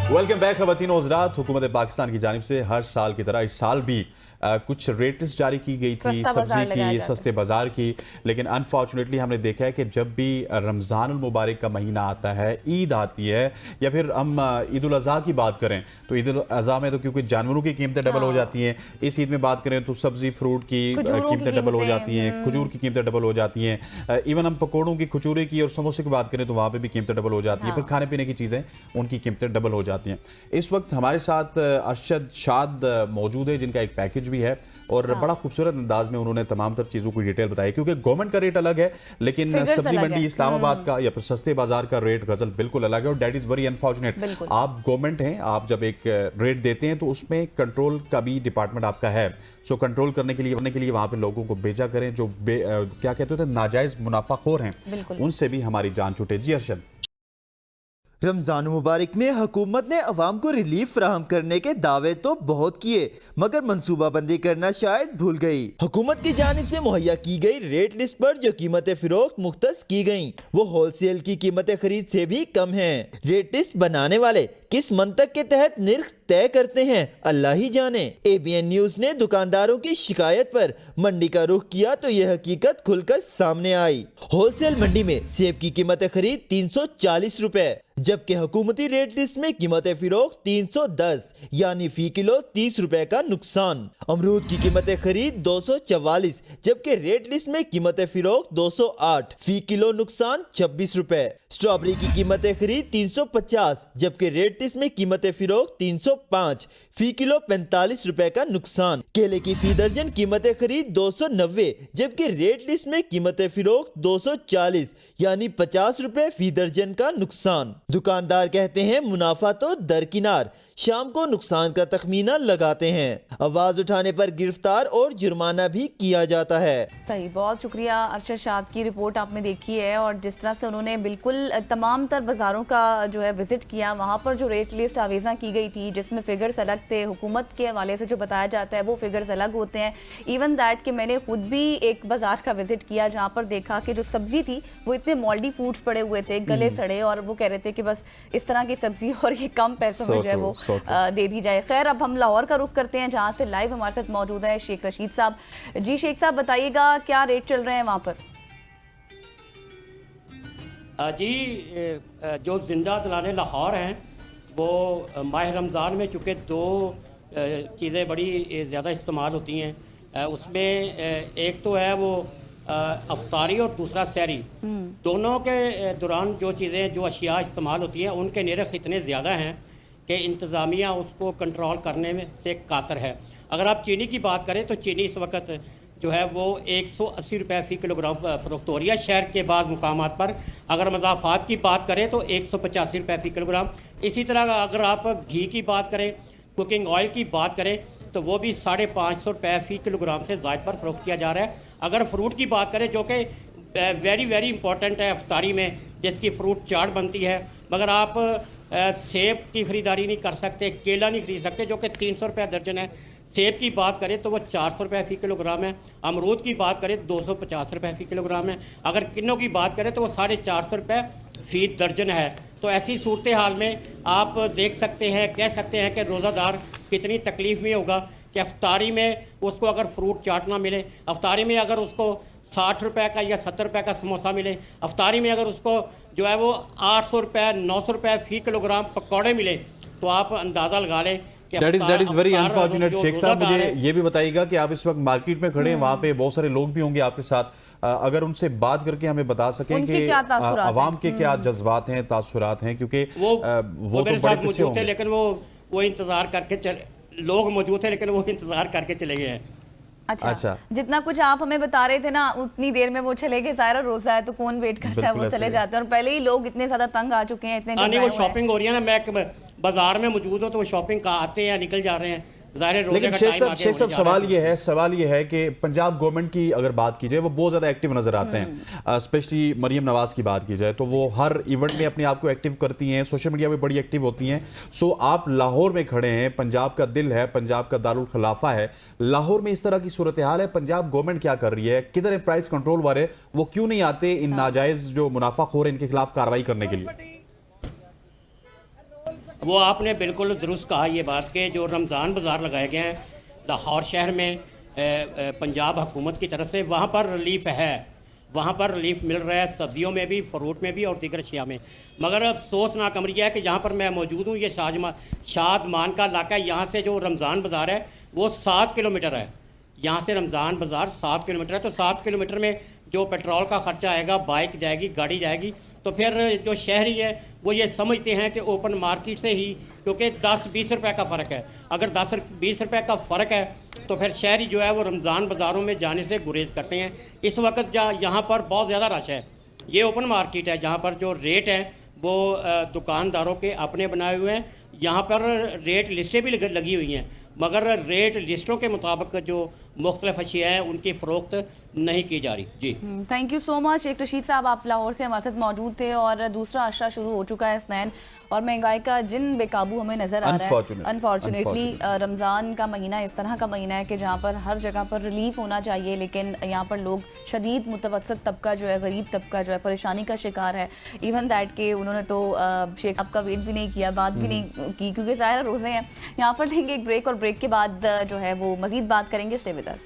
Welcome back खवातीन और हज़रात। हुकूमत पाकिस्तान की जानिब से हर साल की तरह इस साल भी कुछ रेट लिस्ट जारी की गई थी सब्जी की, सस्ते बाज़ार की। लेकिन अनफॉर्चुनेटली हमने देखा है कि जब भी रमज़ान मुबारक का महीना आता है, ईद आती है, या फिर हम ईद उल अज़हा की बात करें तो ईद उल अज़हा में तो क्योंकि जानवरों की कीमतें डबल हो जाती हैं, इस ईद में बात करें तो सब्ज़ी फ्रूट की कीमतें डबल हो जाती हैं, खजूर की कीमतें डबल हो जाती हैं। इवन हम पकौड़ों की, खजूरे की और समोसे की बात करें तो वहाँ पर भी कीमतें डबल हो जाती हैं। फिर खाने पीने की चीज़ें, उनकी कीमतें डबल हो जाती हैं। इस वक्त हमारे साथ अरशद शाद मौजूद है, जिनका एक पैकेज भी है और बड़ा खूबसूरत अंदाज में उन्होंने तमाम तर चीज़ों की डिटेल बताई। क्योंकि गवर्नमेंट का रेट अलग है, लेकिन सब्जी मंडी इस्लामाबाद का या फिर सस्ते बाजार का रेट गजल बिल्कुल अलग है। और दैट इज़ वेरी अनफॉर्चुनेट। आप गवर्नमेंट हैं, आप जब एक रेट देते हैं तो उसमें कंट्रोल का भी डिपार्टमेंट आपका है। सो कंट्रोल करने के लिए वहाँ पे लोगों को भेजा करें जो क्या कहते थे नाजायज़ मुनाफाखोर हैं, उनसे भी हमारी जान छूटे। जी अर्शद। रमजान मुबारक में हुकूमत ने अवाम को रिलीफ फराहम करने के दावे तो बहुत किए, मगर मनसूबाबंदी करना शायद भूल गई। हुकूमत की जानिब से मुहैया की गई रेट लिस्ट पर जो कीमतें फिरोख्त मुख्तस की गयी वो होलसेल की कीमतें खरीद से भी कम हैं। रेट लिस्ट बनाने वाले किस मंतक के तहत निर्ख तय करते हैं, अल्लाह ही जाने। ABN न्यूज ने दुकानदारों की शिकायत पर मंडी का रुख किया तो यह हकीकत खुलकर सामने आई। होलसेल मंडी में सेब की कीमतें खरीद 340 रुपए, जबकि हुकूमती रेट लिस्ट में कीमतें फिरोख्त 310 यानी फी किलो 30 रुपए का नुकसान। अमरूद की कीमतें खरीद 244, जबकि रेट लिस्ट में कीमतें फिरोख्त 208, फी किलो नुकसान 26 रुपए। स्ट्रॉबेरी की कीमतें खरीद 350, जबकि रेट लिस्ट में कीमतें फिरोख्त 305, फी किलो 45 रुपए का नुकसान। केले की फी दर्जन कीमतें खरीद 290, जबकि रेट लिस्ट में कीमतें फिरोख्त 240 यानी 50 रुपए फी दर्जन का नुकसान। दुकानदार कहते हैं मुनाफा तो दरकिनार, शाम को नुकसान का तखमीना लगाते हैं। आवाज उठाने पर गिरफ्तार और जुर्माना भी किया जाता है। सही, बहुत शुक्रिया अरशद शाद की रिपोर्ट आपने देखी है और जिस तरह से उन्होंने बिल्कुल तमाम तर बाज़ारों का जो है विजिट किया, वहाँ पर जो रेट लिस्ट आवेज़ा की गई थी जिसमें फिगर्स अलग थे, हुकूमत के हवाले से जो बताया जाता है वो फिगर्स अलग होते हैं। इवन दैट कि मैंने खुद भी एक बाज़ार का विजिट किया जहाँ पर देखा कि जो सब्ज़ी थी वो इतने मॉल्डी फूड्स पड़े हुए थे, गले सड़े, और वो कह रहे थे कि बस इस तरह की सब्जी और ये कम पैसों में जो है वो दे दी जाए। खैर, अब हम लाहौर का रुख करते हैं जहाँ से लाइव हमारे साथ मौजूद है शेख रशीद साहब। जी शेख साहब, बताइएगा क्या रेट चल रहे हैं वहाँ पर? जी, जो जिंदा दलाल लाहौर हैं वो माह रमज़ान में चूँकि दो चीज़ें बड़ी ज़्यादा इस्तेमाल होती हैं, उसमें एक तो है वो अफ्तारी और दूसरा सहरी। दोनों के दौरान जो चीज़ें, जो अशिया इस्तेमाल होती हैं उनके निरख इतने ज़्यादा हैं कि इंतज़ामिया उसको कंट्रोल करने में से कासर है। अगर आप चीनी की बात करें तो चीनी इस वक्त जो है वो 180 रुपये फ़ी किलोग्राम फ़रोख्त हो रही है शहर के बाद मुकामात पर। अगर मज़ाफ़ात की बात करें तो 185 रुपये फ़ी किलोग्राम। इसी तरह अगर आप घी की बात करें, कुकिंग ऑयल की बात करें तो वो भी 550 रुपये फ़ी किलोग्राम से ज़ायद पर फ़रोख्त किया जा रहा है। अगर फ्रूट की बात करें जो कि वेरी वेरी इंपॉर्टेंट है अफ्तारी में, जिसकी फ्रूट चाट बनती है, मगर आप सेब की ख़रीदारी नहीं कर सकते, केला नहीं खरीद सकते जो कि 300 रुपये दर्जन है। सेब की बात करें तो वो 400 रुपये फ़ी किलोग्राम है। अमरूद की बात करें 250 रुपये फ़ी किलोग्राम है। अगर किन्नों की बात करें तो वो 450 रुपये फ़ी दर्जन है। तो ऐसी सूरत हाल में आप देख सकते हैं, कह सकते हैं कि रोज़ादार कितनी तकलीफ़ में होगा कि अफ्तारी में उसको अगर फ्रूट चाट ना मिले, अफ्तारी में अगर उसको 60 रुपये का या 70 रुपये का समोसा मिले, अफ्तारी में अगर उसको जो है वो 800 रुपये 900 रुपये फ़ी किलोग्राम पकौड़े मिले, तो आप अंदाज़ा लगा लें। That is very unfortunate. Sheikh साहब, मुझे ये भी बताइएगा कि आप इस वक्त मार्केट में खड़े हैं, वहाँ पे बहुत सारे लोग भी होंगे आपके साथ, अगर उनसे बात करके हमें बता सकें कि आवाम के क्या जज्बात हैं, तासुरात हैं, क्योंकि वो तो बड़े मौजूद थे लेकिन वो इंतज़ार करके लोग मौजूद थे लेकिन वो इंतज़ार करके चले गए हैं। अच्छा, जितना कुछ आप हमें बता रहे थे ना उतनी देर में वो चले गए। ज़ाहिर रोज़ा है तो कौन वेट करता है, वो चले जाते हैं। और पहले ही लोग इतने ज़्यादा तंग आ चुके हैं, इतने नहीं, वो शॉपिंग हो रही है ना, मैं बाजार में मौजूद हो तो वो शॉपिंग का आते हैं, निकल जा रहे हैं। लेकिन शेख साहब सवाल ये है कि पंजाब गवर्नमेंट की अगर बात की जाए वो बहुत ज़्यादा एक्टिव नज़र आते हैं। स्पेशली मरियम नवाज़ की बात की जाए तो वो हर इवेंट में अपने आप को एक्टिव करती हैं, सोशल मीडिया में बड़ी एक्टिव होती हैं। सो आप लाहौर में खड़े हैं, पंजाब का दिल है, पंजाब का दारुल खिलाफा है, लाहौर में इस तरह की सूरत हाल है, पंजाब गवर्नमेंट क्या कर रही है, किधर है प्राइस कंट्रोल वाले, वो क्यों नहीं आते इन नाजायज़ जो मुनाफाखोर है इनके खिलाफ कार्रवाई करने के लिए? वो आपने बिल्कुल दुरुस्त कहा ये बात कि जो रमज़ान बाज़ार लगाए गए हैं लाहौर शहर में पंजाब हुकूमत की तरफ से, वहाँ पर रिलीफ है, वहाँ पर रिलीफ मिल रहा है, सब्जियों में भी, फ्रूट में भी और दीगर अशिया में। मगर अफसोसनाक अमर यह है कि जहाँ पर मैं मौजूद हूँ ये शादमान का इलाका है। यहाँ से जो रमज़ान बाज़ार है वो 7 किलोमीटर है। यहाँ से रमज़ान बाज़ार 7 किलोमीटर है। तो 7 किलोमीटर में जो पेट्रोल का ख़र्चा आएगा, बाइक जाएगी, गाड़ी जाएगी, तो फिर जो शहरी है वो ये समझते हैं कि ओपन मार्केट से ही, क्योंकि 10-20 रुपए का फ़र्क है, अगर 10-20 रुपए का फ़र्क है तो फिर शहरी जो है वो रमज़ान बाज़ारों में जाने से गुरेज करते हैं। इस वक्त यहाँ पर बहुत ज़्यादा रश है। ये ओपन मार्केट है जहाँ पर जो रेट हैं वो दुकानदारों के अपने बनाए हुए हैं। यहाँ पर रेट लिस्टें भी लगी हुई हैं, मगर रेट लिस्टों के मुताबिक जो मुख्तलिफ अशिया हैं उनकी फ़रोख्त नहीं की जा रही। जी थैंक यू सो मच। एक रशीद साहब आप लाहौर से हमारे साथ मौजूद थे और दूसरा अशरा शुरू हो चुका है स्नैन और महंगाई का जिन बेकाबू हमें नज़र आ रहा है। अनफॉर्चुनेटली रमज़ान का महीना इस तरह का महीना है कि जहाँ पर हर जगह पर रिलीफ होना चाहिए, लेकिन यहाँ पर लोग शदीद मुतवसत तबका जो है, गरीब तबका जो है परेशानी का शिकार है। इवन दैट के उन्होंने तो शेख आपका वेट भी नहीं किया, बात भी नहीं की, क्योंकि ज़ाहिर रोज़े हैं। यहाँ पर लेंगे एक ब्रेक और ब्रेक के बाद जो है वो मज़ीद बात करेंगे। Stay with us.